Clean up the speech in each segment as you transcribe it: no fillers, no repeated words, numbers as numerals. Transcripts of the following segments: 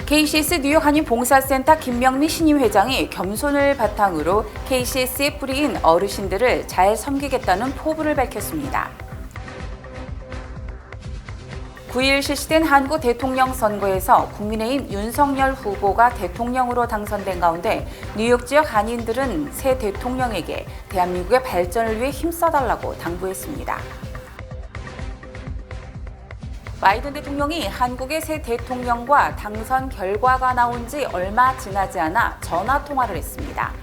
KCS 뉴욕 한인봉사센터 김명미 신임 회장이 겸손을 바탕으로 KCS의 뿌리인 어르신들을 잘 섬기겠다는 포부를 밝혔습니다. 9일 실시된 한국 대통령 선거에서 국민의힘 윤석열 후보가 대통령으로 당선된 가운데 뉴욕 지역 한인들은 새 대통령에게 대한민국의 발전을 위해 힘써달라고 당부했습니다. 바이든 대통령이 한국의 새 대통령과 당선 결과가 나온 지 얼마 지나지 않아 전화 통화를 했습니다.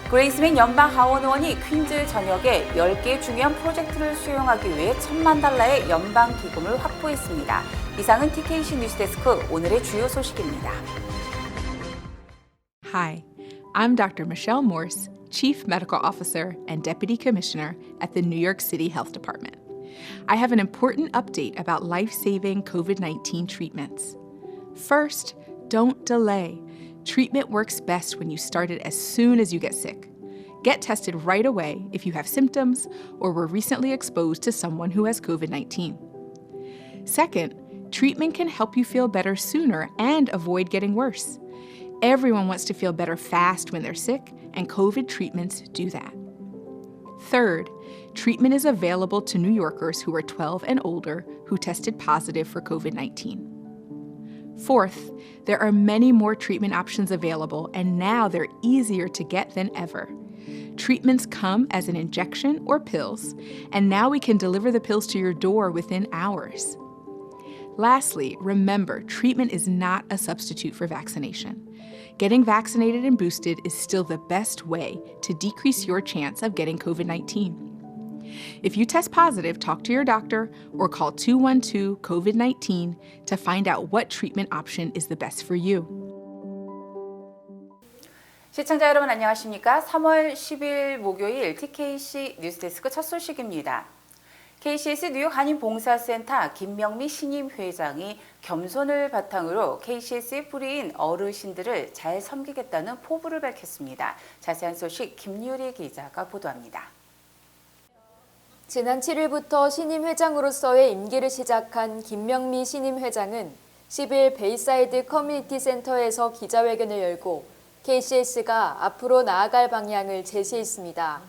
그레이스맹 연방 하원 의원이 퀸즈 전역에 10개 중요한 프로젝트를 수용하기 위해 $10,000,000의 연방 기금을 확보했습니다. 이상은 TKC 뉴스데스크 오늘의 주요 소식입니다. Hi, I'm Dr. Michelle Morse, Chief Medical Officer and Deputy Commissioner at the New York City Health Department. I have an important update about life-saving COVID-19 treatments. First, don't delay. Treatment works best when you start it as soon as you get sick. Get tested right away if you have symptoms or were recently exposed to someone who has COVID-19. Second, treatment can help you feel better sooner and avoid getting worse. Everyone wants to feel better fast when they're sick, and COVID treatments do that. Third, treatment is available to New Yorkers who are 12 and older who tested positive for COVID-19. Fourth, there are many more treatment options available, and now they're easier to get than ever. Treatments come as an injection or pills, and now we can deliver the pills to your door within hours. Lastly, remember, treatment is not a substitute for vaccination. Getting vaccinated and boosted is still the best way to decrease your chance of getting COVID-19. If you test positive, talk to your doctor or call 212-COVID-19 to find out what treatment option is the best for you. 시청자 여러분 안녕하십니까? 3월 10일 목요일 TKC 뉴스데스크 첫 소식입니다. KCS 뉴욕 한인봉사센터 김명미 신임 회장이 겸손을 바탕으로 KCS의 뿌리인 어르신들을 잘 섬기겠다는 포부를 밝혔습니다. 자세한 소식 김유리 기자가 보도합니다. 지난 7일부터 신임 회장으로서의 임기를 시작한 김명미 신임 회장은 10일 베이사이드 커뮤니티 센터에서 기자회견을 열고 KCS가 앞으로 나아갈 방향을 제시했습니다.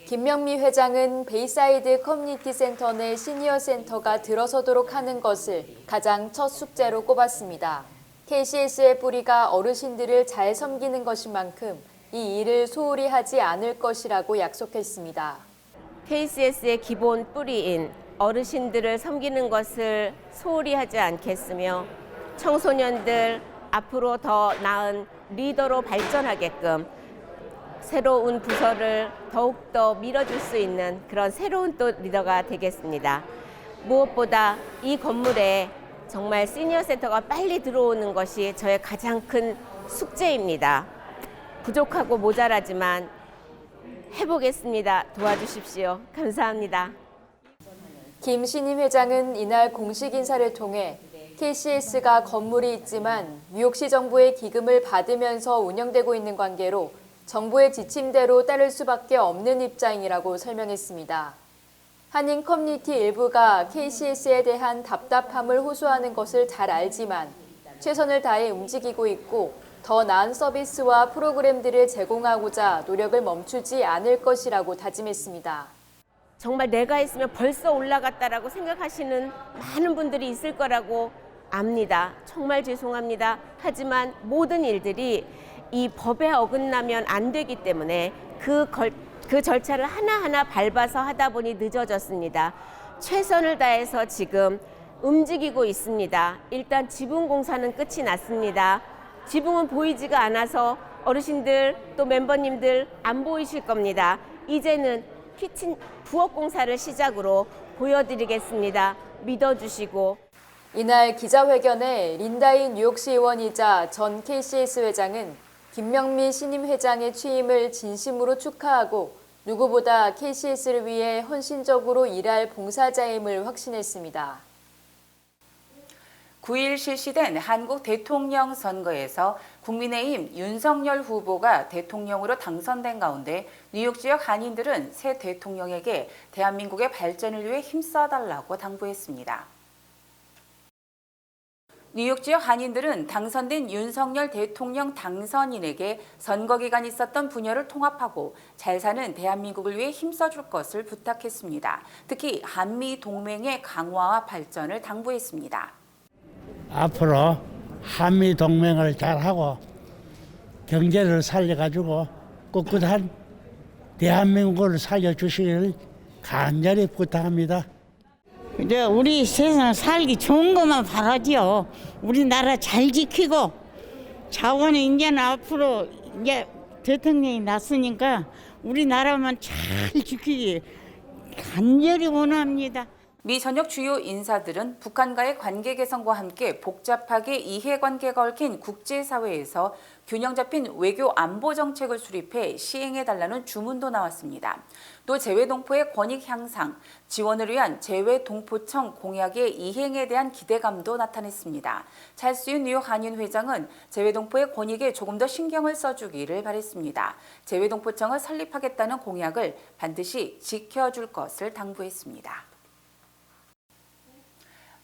김명미 회장은 베이사이드 커뮤니티 센터 내 시니어 센터가 들어서도록 하는 것을 가장 첫 숙제로 꼽았습니다. KCS의 뿌리가 어르신들을 잘 섬기는 것인 만큼 이 일을 소홀히 하지 않을 것이라고 약속했습니다. KCS의 기본 뿌리인 어르신들을 섬기는 것을 소홀히 하지 않겠으며 청소년들 앞으로 더 나은 리더로 발전하게끔 새로운 부서를 더욱더 밀어줄 수 있는 그런 새로운 또 리더가 되겠습니다. 무엇보다 이 건물에 정말 시니어 센터가 빨리 들어오는 것이 저의 가장 큰 숙제입니다. 부족하고 모자라지만 해보겠습니다. 도와주십시오. 감사합니다. 김 신임 회장은 이날 공식 인사를 통해 KCS가 건물이 있지만 뉴욕시 정부의 기금을 받으면서 운영되고 있는 관계로 정부의 지침대로 따를 수밖에 없는 입장이라고 설명했습니다. 한인 커뮤니티 일부가 KCS에 대한 답답함을 호소하는 것을 잘 알지만 최선을 다해 움직이고 있고 더 나은 서비스와 프로그램들을 제공하고자 노력을 멈추지 않을 것이라고 다짐했습니다. 정말 내가 했으면 벌써 올라갔다라고 생각하시는 많은 분들이 있을 거라고 압니다. 정말 죄송합니다. 하지만 모든 일들이 이 법에 어긋나면 안 되기 때문에 그 절차를 하나하나 밟아서 하다 보니 늦어졌습니다. 최선을 다해서 지금 움직이고 있습니다. 일단 지붕 공사는 끝이 났습니다. 지붕은 보이지가 않아서 어르신들 또 멤버님들 안 보이실 겁니다. 이제는 키친 부엌 공사를 시작으로 보여드리겠습니다. 믿어주시고. 이날 기자회견에 린다이 뉴욕시 의원이자 전 KCS 회장은 김명미 신임 회장의 취임을 진심으로 축하하고 누구보다 KCS를 위해 헌신적으로 일할 봉사자임을 확신했습니다. 9일 실시된 한국 대통령 선거에서 국민의힘 윤석열 후보가 대통령으로 당선된 가운데 뉴욕 지역 한인들은 새 대통령에게 대한민국의 발전을 위해 힘써달라고 당부했습니다. 뉴욕 지역 한인들은 당선된 윤석열 대통령 당선인에게 선거 기간 있었던 분열을 통합하고 잘 사는 대한민국을 위해 힘써줄 것을 부탁했습니다. 특히 한미 동맹의 강화와 발전을 당부했습니다. 앞으로 한미 동맹을 잘하고 경제를 살려가지고 꿋꿋한 대한민국을 살려주시기를 간절히 부탁합니다. 이제 우리 세상 살기 좋은 것만 바라지요. 우리나라 잘 지키고 자원은 이제는 앞으로 이제 대통령이 났으니까 우리나라만 잘 지키기 간절히 원합니다. 미 전역 주요 인사들은 북한과의 관계 개선과 함께 복잡하게 이해관계가 얽힌 국제사회에서 균형 잡힌 외교 안보 정책을 수립해 시행해달라는 주문도 나왔습니다. 또 재외동포의 권익 향상, 지원을 위한 재외동포청 공약의 이행에 대한 기대감도 나타냈습니다. 찰스윤 뉴욕 한인 회장은 재외동포의 권익에 조금 더 신경을 써주기를 바랬습니다. 재외동포청을 설립하겠다는 공약을 반드시 지켜줄 것을 당부했습니다.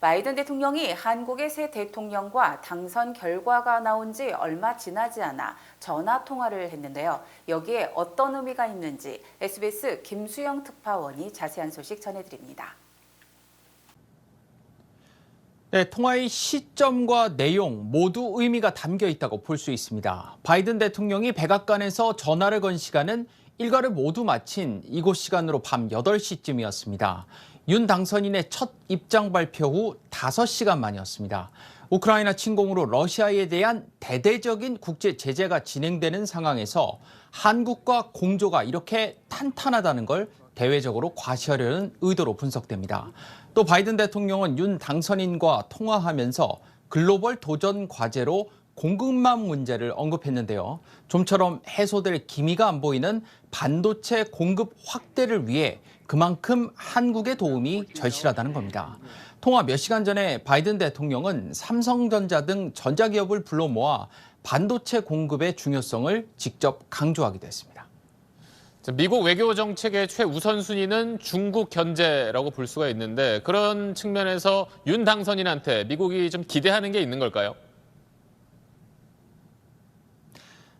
바이든 대통령이 한국의 새 대통령과 당선 결과가 나온 지 얼마 지나지 않아 전화 통화를 했는데요. 여기에 어떤 의미가 있는지 SBS 김수영 특파원이 자세한 소식 전해드립니다. 네, 통화의 시점과 내용 모두 의미가 담겨 있다고 볼 수 있습니다. 바이든 대통령이 백악관에서 전화를 건 시간은 일과를 모두 마친 이곳 시간으로 밤 8시쯤이었습니다. 윤 당선인의 첫 입장 발표 후 5시간 만이었습니다. 우크라이나 침공으로 러시아에 대한 대대적인 국제 제재가 진행되는 상황에서 한국과 공조가 이렇게 탄탄하다는 걸 대외적으로 과시하려는 의도로 분석됩니다. 또 바이든 대통령은 윤 당선인과 통화하면서 글로벌 도전 과제로 공급망 문제를 언급했는데요. 좀처럼 해소될 기미가 안 보이는 반도체 공급 확대를 위해 그만큼 한국의 도움이 절실하다는 겁니다. 통화 몇 시간 전에 바이든 대통령은 삼성전자 등 전자기업을 불러 모아 반도체 공급의 중요성을 직접 강조하기도 했습니다. 미국 외교 정책의 최우선순위는 중국 견제라고 볼 수가 있는데 그런 측면에서 윤 당선인한테 미국이 좀 기대하는 게 있는 걸까요?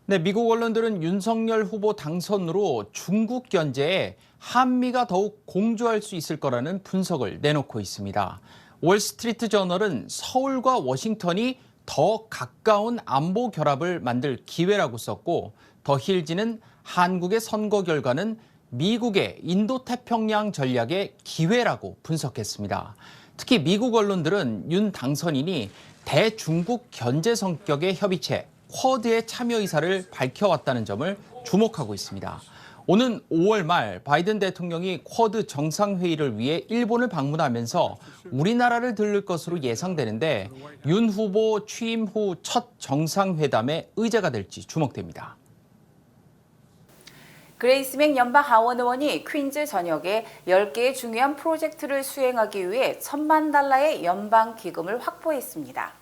네, 미국 언론들은 윤석열 후보 당선으로 중국 견제에 한미가 더욱 공조할 수 있을 거라는 분석을 내놓고 있습니다. 월스트리트 저널은 서울과 워싱턴이 더 가까운 안보 결합을 만들 기회라고 썼고, 더 힐지는 한국의 선거 결과는 미국의 인도태평양 전략의 기회라고 분석했습니다. 특히 미국 언론들은 윤 당선인이 대중국 견제 성격의 협의체 쿼드의 참여 의사를 밝혀왔다는 점을 주목하고 있습니다. 오는 5월 말 바이든 대통령이 쿼드 정상회의를 위해 일본을 방문하면서 우리나라를 들를 것으로 예상되는데 윤 후보 취임 후 첫 정상회담의 의제가 될지 주목됩니다. 그레이스맥 연방 하원 의원이 퀸즈 전역에 10개의 중요한 프로젝트를 수행하기 위해 $10,000,000의 연방 기금을 확보했습니다.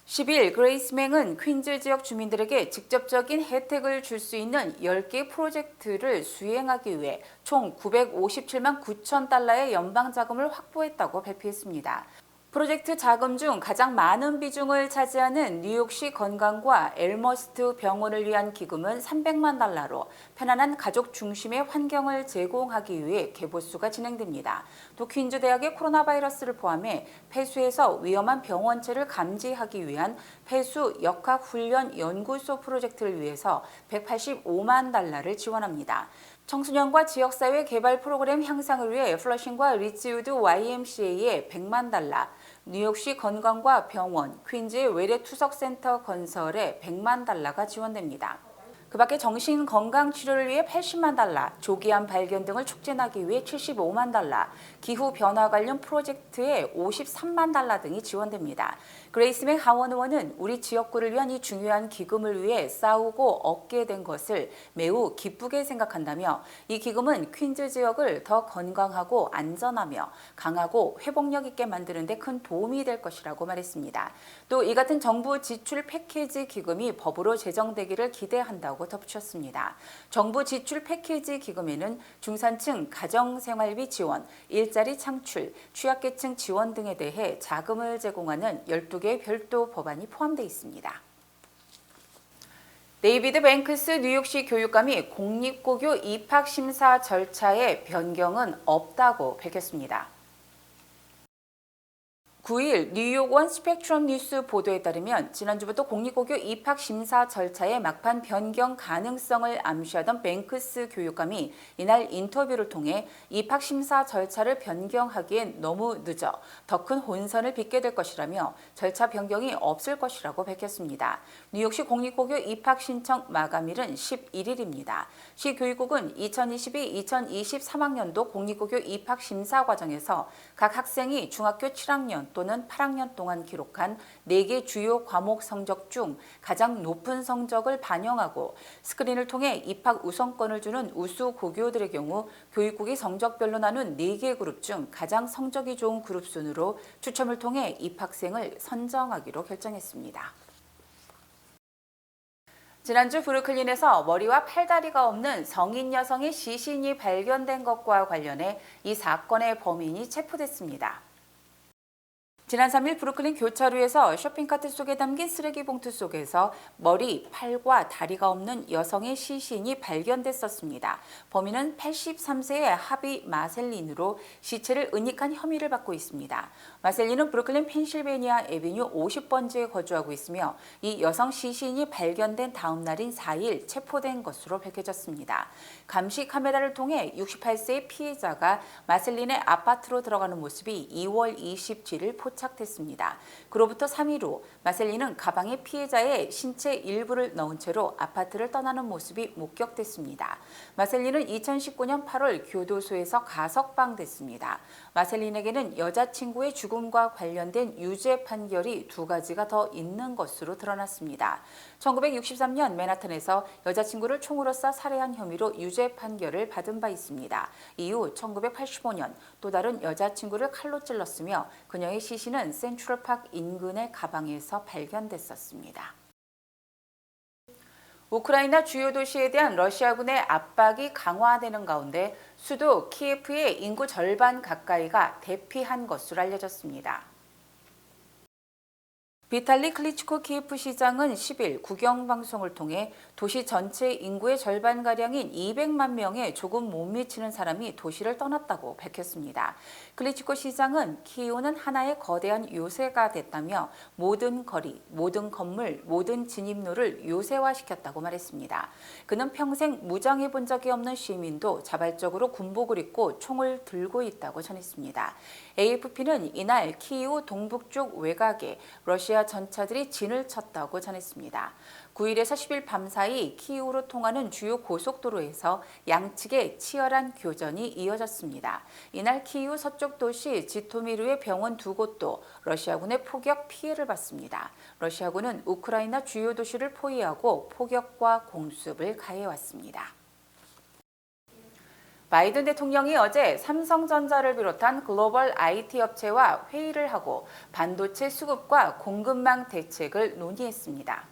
10일 그레이스맥은 퀸즈 지역 주민들에게 직접적인 혜택을 줄 수 있는 10개 프로젝트를 수행하기 위해 총 $957만 9천 달러의 연방 자금을 확보했다고 발표했습니다. 프로젝트 자금 중 가장 많은 비중을 차지하는 뉴욕시 건강과 엘머스트 병원을 위한 기금은 $300만 달러로 편안한 가족 중심의 환경을 제공하기 위해 개보수가 진행됩니다. 또 퀸즈 대학의 코로나 바이러스를 포함해 폐수에서 위험한 병원체를 감지하기 위한 폐수 역학 훈련 연구소 프로젝트를 위해서 $185만 달러를 지원합니다. 청소년과 지역사회 개발 프로그램 향상을 위해 플러싱과 리츠우드 YMCA에 $100만 달러, 뉴욕시 건강과 병원, 퀸즈의 외래투석센터 건설에 $100만 달러가 지원됩니다. 그 밖에 정신건강치료를 위해 $80만 달러, 조기암 발견 등을 촉진하기 위해 $75만 달러, 기후변화 관련 프로젝트에 $53만 달러 등이 지원됩니다. 그레이스맥 하원 의원은 우리 지역구를 위한 이 중요한 기금을 위해 싸우고 얻게 된 것을 매우 기쁘게 생각한다며 이 기금은 퀸즈 지역을 더 건강하고 안전하며 강하고 회복력 있게 만드는 데 큰 도움이 될 것이라고 말했습니다. 또 이 같은 정부 지출 패키지 기금이 법으로 제정되기를 기대한다고 있다고 덧붙였습니다. 정부 지출 패키지 기금에는 중산층 가정생활비 지원, 일자리 창출, 취약계층 지원 등에 대해 자금을 제공하는 12개의 별도 법안이 포함되어 있습니다. 데이비드 뱅크스 뉴욕시 교육감이 공립고교 입학심사 절차의 변경은 없다고 밝혔습니다. 9일 뉴욕원 스펙트럼 뉴스 보도에 따르면 지난주부터 공립고교 입학 심사 절차의 막판 변경 가능성을 암시하던 뱅크스 교육감이 이날 인터뷰를 통해 입학 심사 절차를 변경하기엔 너무 늦어 더 큰 혼선을 빚게 될 것이라며 절차 변경이 없을 것이라고 밝혔습니다. 뉴욕시 공립고교 입학 신청 마감일은 11일입니다. 시 교육국은 2022-2023학년도 공립고교 입학 심사 과정에서 각 학생이 중학교 7학년 또는 8학년 동안 기록한 4개 주요 과목 성적 중 가장 높은 성적을 반영하고 스크린을 통해 입학 우선권을 주는 우수 고교들의 경우 교육국이 성적별로 나눈 4개 그룹 중 가장 성적이 좋은 그룹 순으로 추첨을 통해 입학생을 선정하기로 결정했습니다. 지난주 브루클린에서 머리와 팔다리가 없는 성인 여성의 시신이 발견된 것과 관련해 이 사건의 범인이 체포됐습니다. 지난 3일 브루클린 교차로에서 쇼핑카트 속에 담긴 쓰레기 봉투 속에서 머리, 팔과 다리가 없는 여성의 시신이 발견됐었습니다. 범인은 83세의 하비 마셀린으로 시체를 은닉한 혐의를 받고 있습니다. 마셀린은 브루클린 펜실베니아 애비뉴 50번지에 거주하고 있으며 이 여성 시신이 발견된 다음 날인 4일 체포된 것으로 밝혀졌습니다. 감시 카메라를 통해 68세의 피해자가 마셀린의 아파트로 들어가는 모습이 2월 27일 포착됐습니다. 그로부터 3일 후 마셀린은 가방에 피해자의 신체 일부를 넣은 채로 아파트를 떠나는 모습이 목격됐습니다. 마셀린은 2019년 8월 교도소에서 가석방됐습니다. 마셀린에게는 여자친구의 죽음과 관련된 유죄 판결이 2가지가 더 있는 것으로 드러났습니다. 1963년 맨하탄에서 여자친구를 총으로 쏴 살해한 혐의로 유죄 판결을 받은 바 있습니다. 이후 1985년 또 다른 여자친구를 칼로 찔렀으며 그녀의 시신은 센트럴파크 인근의 가방에서 발견됐었습니다. 우크라이나 주요 도시에 대한 러시아군의 압박이 강화되는 가운데 수도 키예프의 인구 절반 가까이가 대피한 것으로 알려졌습니다. 비탈리 클리치코 키예프 시장은 10일 국영방송을 통해 도시 전체 인구의 절반가량인 200만 명에 조금 못 미치는 사람이 도시를 떠났다고 밝혔습니다. 클리치코 시장은 키이우는 하나의 거대한 요새가 됐다며 모든 거리, 모든 건물, 모든 진입로를 요새화시켰다고 말했습니다. 그는 평생 무장해 본 적이 없는 시민도 자발적으로 군복을 입고 총을 들고 있다고 전했습니다. AFP는 이날 키이우 동북쪽 외곽에 러시아 전차들이 진을 쳤다고 전했습니다. 9일에서 10일 밤사이 키이우로 통하는 주요 고속도로에서 양측의 치열한 교전이 이어졌습니다. 이날 키이우 서쪽 도시 지토미르의 병원 2곳도 러시아군의 포격 피해를 봤습니다. 러시아군은 우크라이나 주요 도시를 포위하고 포격과 공습을 가해왔습니다. 바이든 대통령이 어제 삼성전자를 비롯한 글로벌 IT 업체와 회의를 하고 반도체 수급과 공급망 대책을 논의했습니다.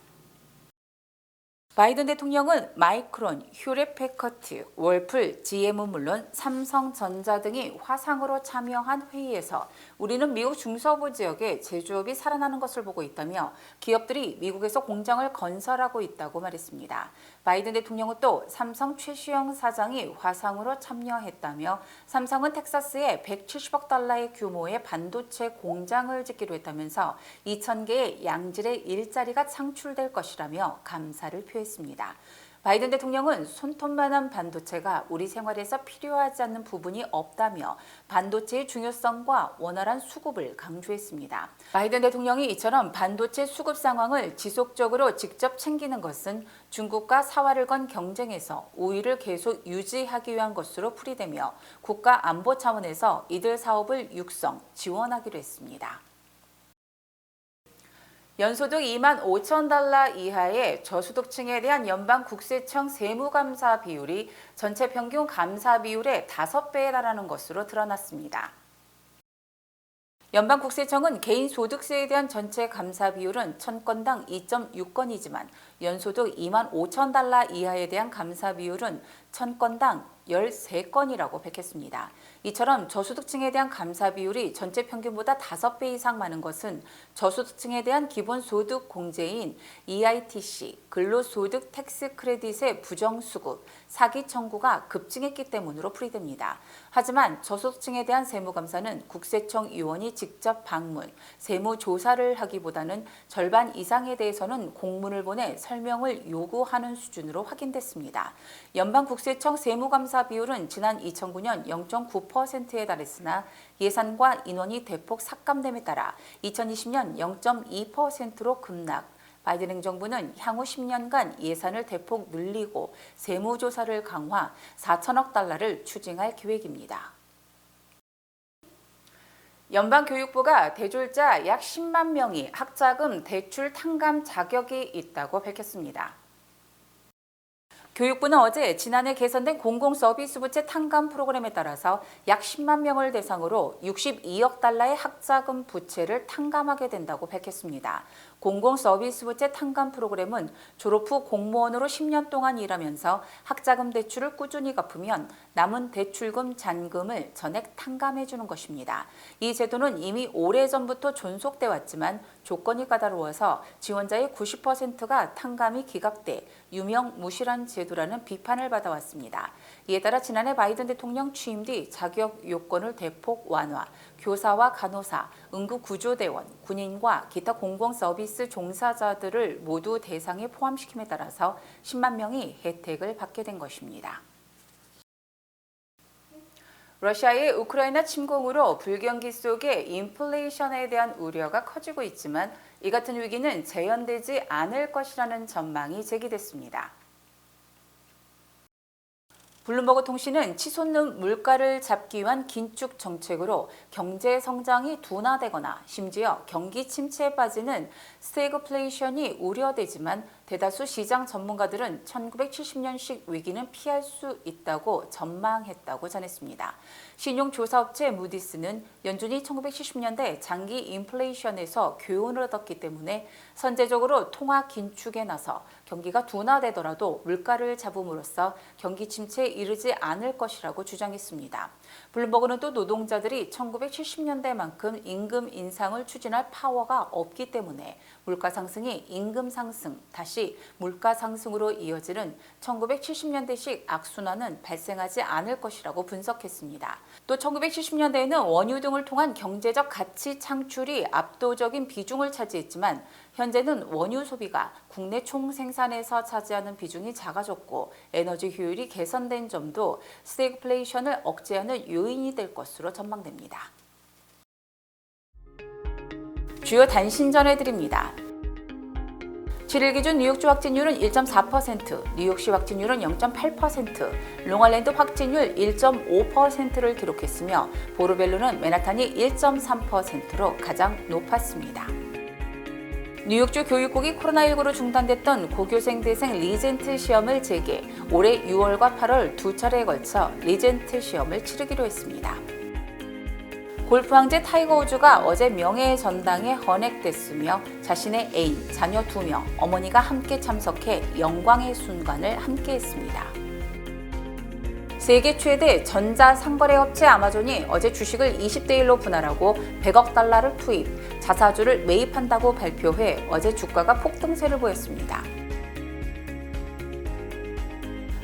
바이든 대통령은 마이크론, 휴렛패커트, 월플, GM은 물론 삼성전자 등이 화상으로 참여한 회의에서 우리는 미국 중서부 지역에 제조업이 살아나는 것을 보고 있다며 기업들이 미국에서 공장을 건설하고 있다고 말했습니다. 바이든 대통령은 또 삼성 최시영 사장이 화상으로 참여했다며 삼성은 텍사스에 170억 달러의 규모의 반도체 공장을 짓기로 했다면서 2,000개의 양질의 일자리가 창출될 것이라며 감사를 표했습니다. 바이든 대통령은 손톱만한 반도체가 우리 생활에서 필요하지 않는 부분이 없다며 반도체의 중요성과 원활한 수급을 강조했습니다. 바이든 대통령이 이처럼 반도체 수급 상황을 지속적으로 직접 챙기는 것은 중국과 사활을 건 경쟁에서 우위를 계속 유지하기 위한 것으로 풀이되며 국가 안보 차원에서 이들 사업을 육성, 지원하기로 했습니다. 연소득 2만 5천 달러 이하의 저소득층에 대한 연방국세청 세무감사 비율이 전체 평균 감사 비율의 5배에 달하는 것으로 드러났습니다. 연방국세청은 개인소득세에 대한 전체 감사 비율은 1000건당 2.6건이지만 연소득 2만 5천 달러 이하에 대한 감사 비율은 1000건당 13건이라고 밝혔습니다. 이처럼 저소득층에 대한 감사 비율이 전체 평균보다 5배 이상 많은 것은 저소득층에 대한 기본소득 공제인 EITC, 근로소득 텍스 크레딧의 부정수급, 사기 청구가 급증했기 때문으로 풀이됩니다. 하지만 저소득층에 대한 세무감사는 국세청 요원이 직접 방문, 세무조사를 하기보다는 절반 이상에 대해서는 공문을 보내 설명을 요구하는 수준으로 확인됐습니다. 연방국세청 세무감사 비율은 지난 2009년 0.9%에 달했으나 예산과 인원이 대폭 삭감됨에 따라 2020년 0.2%로 급락. 바이든 행정부는 향후 10년간 예산을 대폭 늘리고 세무조사를 강화, 4천억 달러를 추징할 계획입니다. 연방교육부가 대졸자 약 10만 명이 학자금 대출 탕감 자격이 있다고 밝혔습니다. 교육부는 어제 지난해 개선된 공공서비스 부채 탕감 프로그램에 따라서 약 10만 명을 대상으로 62억 달러의 학자금 부채를 탕감하게 된다고 밝혔습니다. 공공서비스 부채 탕감 프로그램은 졸업 후 공무원으로 10년 동안 일하면서 학자금 대출을 꾸준히 갚으면 남은 대출금 잔금을 전액 탕감해 주는 것입니다. 이 제도는 이미 오래전부터 존속돼 왔지만 조건이 까다로워서 지원자의 90%가 탕감이 기각돼 유명무실한 제도라는 비판을 받아왔습니다. 이에 따라 지난해 바이든 대통령 취임 뒤 자격 요건을 대폭 완화, 교사와 간호사, 응급구조대원, 군인과 기타 공공서비스 종사자들을 모두 대상에 포함시킴에 따라서 10만 명이 혜택을 받게 된 것입니다. 러시아의 우크라이나 침공으로 불경기 속에 인플레이션에 대한 우려가 커지고 있지만 이 같은 위기는 재현되지 않을 것이라는 전망이 제기됐습니다. 블룸버그 통신은 치솟는 물가를 잡기 위한 긴축 정책으로 경제 성장이 둔화되거나 심지어 경기 침체에 빠지는 스태그플레이션이 우려되지만 대다수 시장 전문가들은 1970년식 위기는 피할 수 있다고 전망했다고 전했습니다. 신용조사업체 무디스는 연준이 1970년대 장기 인플레이션에서 교훈을 얻었기 때문에 선제적으로 통화 긴축에 나서 경기가 둔화되더라도 물가를 잡음으로써 경기 침체에 이르지 않을 것이라고 주장했습니다. 블룸버그는 또 노동자들이 1970년대만큼 임금 인상을 추진할 파워가 없기 때문에 물가 상승이 임금 상승, 다시 물가 상승으로 이어지는 1970년대식 악순환은 발생하지 않을 것이라고 분석했습니다. 또 1970년대에는 원유 등을 통한 경제적 가치 창출이 압도적인 비중을 차지했지만 현재는 원유 소비가 국내 총생산에서 차지하는 비중이 작아졌고 에너지 효율이 개선된 점도 스태그플레이션을 억제하는 요인이 될 것으로 전망됩니다. 주요 단신 전해드립니다. 7일 기준 뉴욕주 확진율은 1.4%, 뉴욕시 확진율은 0.8%, 롱아일랜드 확진율 1.5%를 기록했으며 보르벨로는 맨하탄이 1.3%로 가장 높았습니다. 뉴욕주 교육국이 코로나19로 중단됐던 고교생 대생 리젠트 시험을 재개, 올해 6월과 8월 두 차례에 걸쳐 리젠트 시험을 치르기로 했습니다. 골프 황제 타이거 우즈가 어제 명예의 전당에 헌액됐으며 자신의 애인, 자녀 2명, 어머니가 함께 참석해 영광의 순간을 함께했습니다. 세계 최대 전자상거래 업체 아마존이 어제 주식을 20대 1로 분할하고 100억 달러를 투입, 자사주를 매입한다고 발표해 어제 주가가 폭등세를 보였습니다.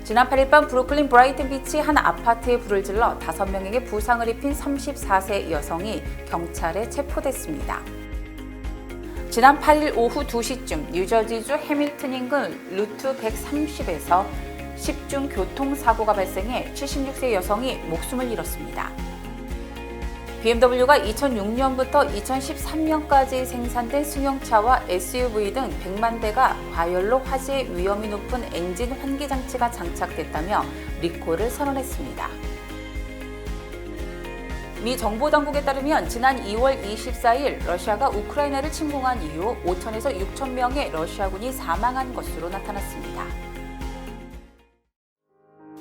지난 8일 밤 브루클린 브라이튼 비치 한 아파트에 불을 질러 5명에게 부상을 입힌 34세 여성이 경찰에 체포됐습니다. 지난 8일 오후 2시쯤 뉴저지주 해밀턴 인근 루트 130에서 10중 교통사고가 발생해 76세 여성이 목숨을 잃었습니다. BMW가 2006년부터 2013년까지 생산된 승용차와 SUV 등 100만 대가 과열로 화재 위험이 높은 엔진 환기 장치가 장착됐다며 리콜을 선언했습니다. 미 정보당국에 따르면 지난 2월 24일 러시아가 우크라이나를 침공한 이후 5천에서 6천 명의 러시아군이 사망한 것으로 나타났습니다.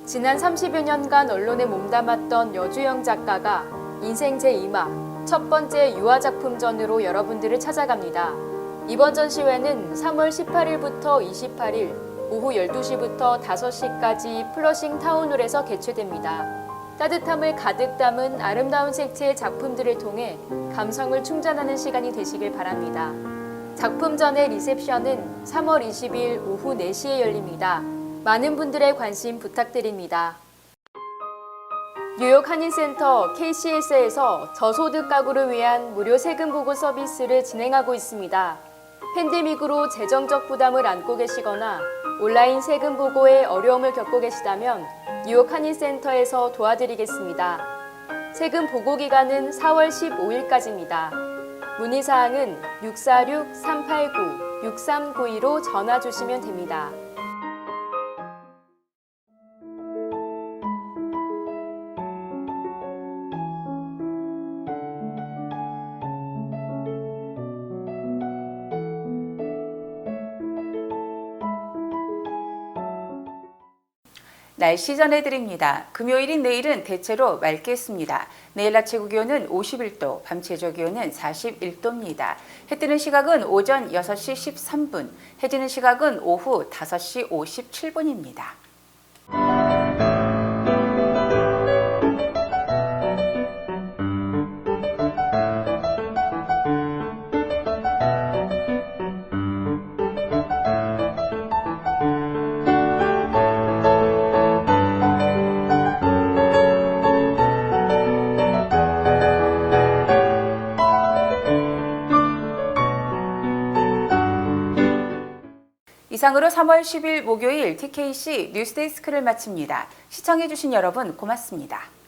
지난 30여 년간 언론에 몸담았던 여주영 작가가 인생 제2막 첫 번째 유아작품전으로 여러분들을 찾아갑니다. 이번 전시회는 3월 18일부터 28일 오후 12시부터 5시까지 플러싱 타운홀에서 개최됩니다. 따뜻함을 가득 담은 아름다운 색채의 작품들을 통해 감성을 충전하는 시간이 되시길 바랍니다. 작품 전의 리셉션은 3월 20일 오후 4시에 열립니다. 많은 분들의 관심 부탁드립니다. 뉴욕 한인센터 KCS에서 저소득 가구를 위한 무료 세금 보고 서비스를 진행하고 있습니다. 팬데믹으로 재정적 부담을 안고 계시거나 온라인 세금 보고에 어려움을 겪고 계시다면 뉴욕 한인센터에서 도와드리겠습니다. 세금 보고 기간은 4월 15일까지입니다. 문의사항은 646-389-6392로 전화 주시면 됩니다. 날씨 전해드립니다. 금요일인 내일은 대체로 맑겠습니다. 내일 아침 최고 기온은 51도, 밤 최저 기온은 41도입니다. 해 뜨는 시각은 오전 6시 13분, 해 지는 시각은 오후 5시 57분입니다. 이상으로 3월 10일 목요일 TKC 뉴스데스크를 마칩니다. 시청해주신 여러분 고맙습니다.